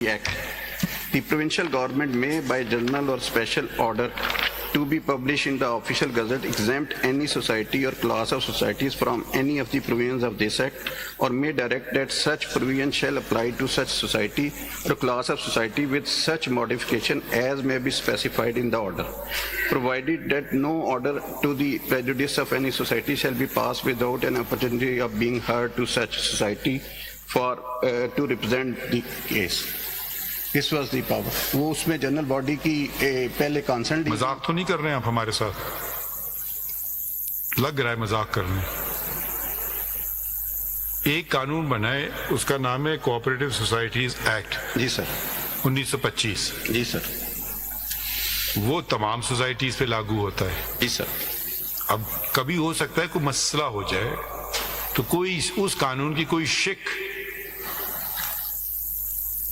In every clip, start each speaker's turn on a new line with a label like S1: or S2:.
S1: Act. The provincial government may, by journal or special order, to be published in the official gazette, exempt any society or class of societies from any of the provisions of this act, or may direct that such provision shall apply to such society or class of society with such modification as may be specified in the order, provided that no order to the prejudice of any society shall be passed without an opportunity of being heard to such society for to represent the case. This was the power. وہ اس میں general body کی پہلے consonant.
S2: مذاق تو نہیں کر رہے ہیں آپ ہمارے ساتھ؟ لگ رہا ہے مذاق کر رہے ہیں. ایک قانون بنا ہے، اس کا نام ہے کوآپریٹو سوسائٹیز ایکٹ.
S1: جی سر.
S2: 1925.
S1: جی سر.
S2: وہ تمام سوسائٹیز پہ لاگو ہوتا ہے.
S1: جی سر.
S2: اب کبھی ہو سکتا ہے کوئی مسئلہ ہو جائے تو کوئی اس قانون کی کوئی شک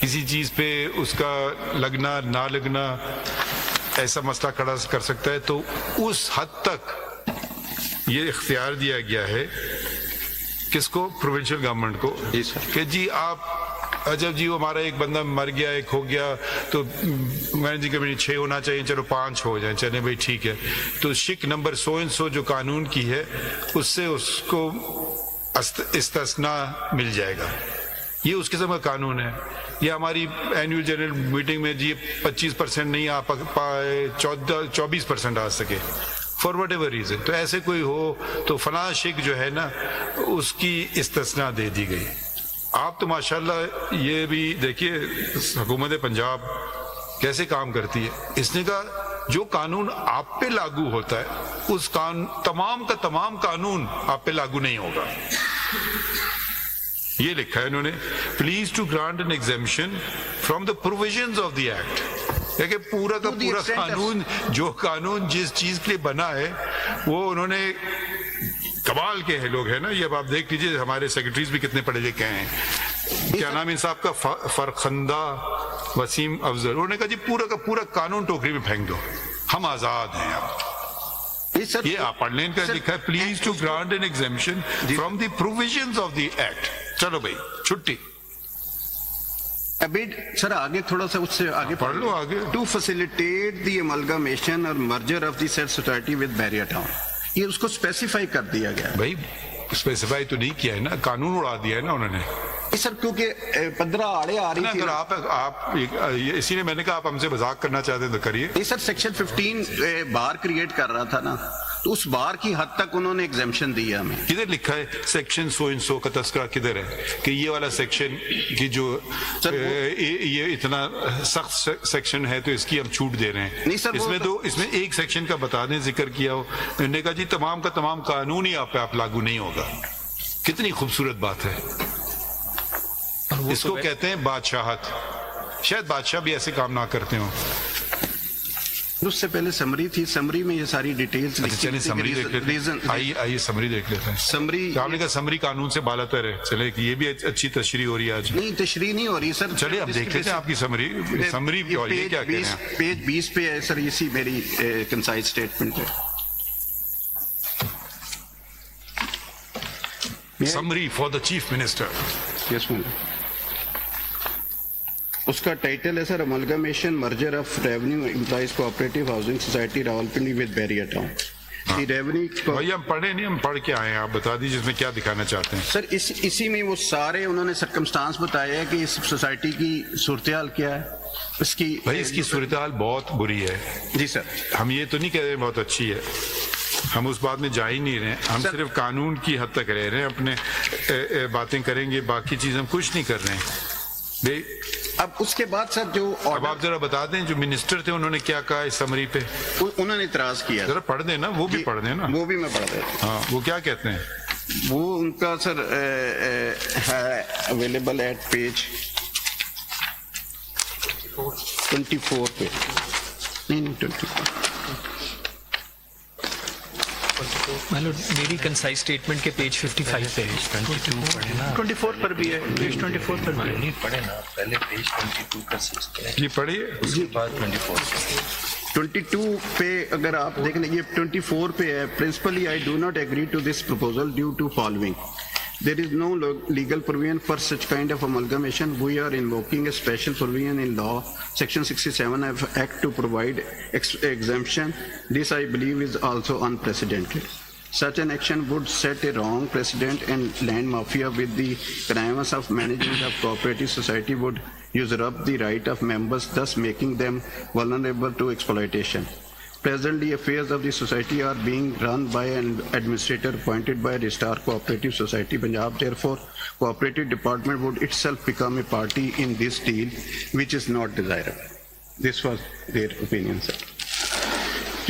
S2: کسی چیز پہ اس کا لگنا نہ لگنا ایسا مسئلہ کھڑا کر سکتا ہے، تو اس حد تک یہ اختیار دیا گیا ہے کس کو؟ پروونشل گورنمنٹ کو، کہ جی آپ جب جی ہمارا ایک بندہ مر گیا، ایک ہو گیا، تو مینیجنگ کمیٹی 6 ہونا چاہیے، چلو 5 ہو جائیں، چلیں بھائی ٹھیک ہے. تو شک نمبر سو اینڈ سو جو قانون کی ہے اس سے اس کو استثناء مل جائے گا. یہ اس قسم کا قانون ہے. یہ ہماری اینیول جنرل میٹنگ میں جی 25% نہیں آ پائے، 24% آ سکے فار وٹ ایور ریزن، تو ایسے کوئی ہو تو فلاں شک جو ہے نا اس کی استثناء دے دی گئی. آپ تو ماشاءاللہ یہ بھی دیکھیے حکومت پنجاب کیسے کام کرتی ہے. اس نے کہا جو قانون آپ پہ لاگو ہوتا ہے اس تمام کا تمام قانون آپ پہ لاگو نہیں ہوگا. یہ لکھا ہے انہوں نے، please to grant an exemption from the provisions of the act. کہ پورا کا پورا قانون، جو قانون جس چیز کے لیے بنا ہے وہ انہوں نے کمال کے لوگ ہیں نا. یہ اب آپ دیکھ لیجیے ہمارے سیکرٹریز بھی کتنے پڑھے لکھے ہیں. کیا نام ان صاحب کا؟ فرخندہ وسیم افضل. انہوں نے کہا جی پورا کا پورا قانون ٹوکری میں پھینک دو، ہم آزاد ہیں اب. یہ آپ پڑھ لیں، ان کا لکھا ہے please to grant an exemption from the provisions of the act. چلو بھائی چھٹی.
S1: ابھی سر آگے تھوڑا سا اس سے آگے
S2: پڑھ لو آگے.
S1: ٹو فیسیلیٹیٹ دی املگامیشن اور merger of the said society with بیریا town. یہ اس کو اسپیسیفائی کر دیا گیا.
S2: بھائی اسپیسیفائی تو نہیں کیا ہے نا، قانون اڑا دیا ہے نا انہوں نے.
S1: سر کیونکہ 15 آڑے آ رہی تھی.
S2: اگر آپ اسی لیے میں نے کہا آپ ہم سے مذاق کرنا چاہتے ہیں تو کریے.
S1: نہیں سر، سیکشن 15 بار کریٹ کر رہا تھا نا، تو اس بار کی حد تک انہوں نے ایگزیمپشن دی ہے ہمیں.
S2: کدھر لکھا ہے سیکشن سو ان سو کا تذکرہ کدھر ہے کہ یہ والا سیکشن کی جو یہ اتنا سخت سیکشن ہے تو اس کی ہم چھوٹ دے رہے ہیں؟
S1: نہیں سر،
S2: اس میں ایک سیکشن کا بتا دیں ذکر کیا ہو. انہوں نے کہا جی تمام کا تمام قانون ہی آپ پہ لاگو نہیں ہوگا. کتنی خوبصورت بات ہے. اس کو کہتے ہیں بادشاہت. شاید بادشاہ بھی ایسے کام نہ کرتے ہوں.
S1: اس سے پہلے سمری تھی، سمری میں یہ ساری ڈیٹیلز
S2: چلیں سمری دیکھ لیتے ہیں. آئیے سمری دیکھ لیتے ہیں.
S1: سمری
S2: آپ نے کہا سمری قانون سے بالا تر ہے. چلے یہ بھی اچھی تشریح ہو رہی ہے آج.
S1: نہیں تشریح نہیں ہو رہی سر.
S2: چلیے اب دیکھ لیتے ہیں آپ کی سمری یہ کیا کہہ رہے ہیں.
S1: پیج 20 پہ ہے سر، اسی میری کنسائز اسٹیٹمنٹ ہے.
S2: Summary for the chief minister.
S1: Yes ma'am. اس کا ٹائٹل ہے sir amalgamation merger of revenue employees cooperative housing society Rawalpindi with بیریا town.
S2: بھائی ہم پڑھے نہیں، ہم پڑھ کے آئے ہیں. آپ بتا دیجیے اس میں کیا دکھانا چاہتے ہیں.
S1: سر اسی میں وہ سارے انہوں نے سرکمسٹانس بتایا ہے کہ اس سوسائٹی کی صورتحال کیا ہے. اس کی
S2: بھائی اس کی صورتحال بہت بری ہے.
S1: جی سر.
S2: ہم یہ تو نہیں کہہ رہے بہت اچھی ہے، ہم اس بات میں جا ہی نہیں رہے. ہم صرف قانون کی حد تک رہ رہے ہیں، اپنے باتیں کریں گے، باقی چیز ہم کچھ نہیں کر رہے ہیں.
S1: اب اس کے بعد سر جو
S2: اب آپ ذرا بتا دیں جو منسٹر تھے انہوں نے کیا کہا اس سمری پہ.
S1: انہوں نے اعتراض کیا.
S2: ذرا پڑھ دیں نا، وہ بھی پڑھ دیں نا.
S1: وہ بھی میں پڑھ دیتا ہوں.
S2: ہاں وہ کیا کہتے ہیں.
S1: وہ ان کا سر ہے اویلیبل ایٹ پیج 24 پہ. نہیں 24
S3: میری کنسائز اسٹیٹمنٹ کے پیج 55 پہ ہے.
S1: 24 پر بھی ہے. پیج 24 پر بھی
S4: نہیں پڑھے نا، پہلے پیج 22 کا سلسلہ ہے.
S2: جی پڑھیے.
S4: اس کے بعد 24
S1: 22 پہ اگر آپ دیکھ لیں، یہ 24 پہ ہے. Principally I do not agree to this proposal due to following. There is no legal provision for such kind of amalgamation. We are invoking a special provision in law, Section 67 of Act to provide exemption. This, I believe, is also unprecedented. Such an action would set a wrong precedent, and land mafia with the connivance of management of cooperative society would usurp the right of members, thus making them vulnerable to exploitation. Presently, affairs of the society are being run by an administrator appointed by Registrar Cooperative Society Punjab. Therefore, Cooperative Department would itself become a party in this deal, which is not desirable. This was their opinion, sir.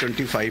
S1: 25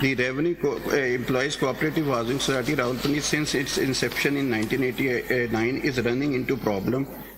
S1: The Revenue Employees Cooperative Housing Society Rawalpindi since its inception in 1989 is running into problem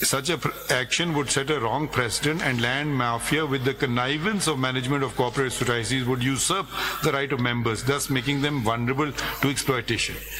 S2: Such an action would set a wrong precedent, and land mafia with the connivance of management of cooperative societies would usurp the right of members, thus making them vulnerable to exploitation.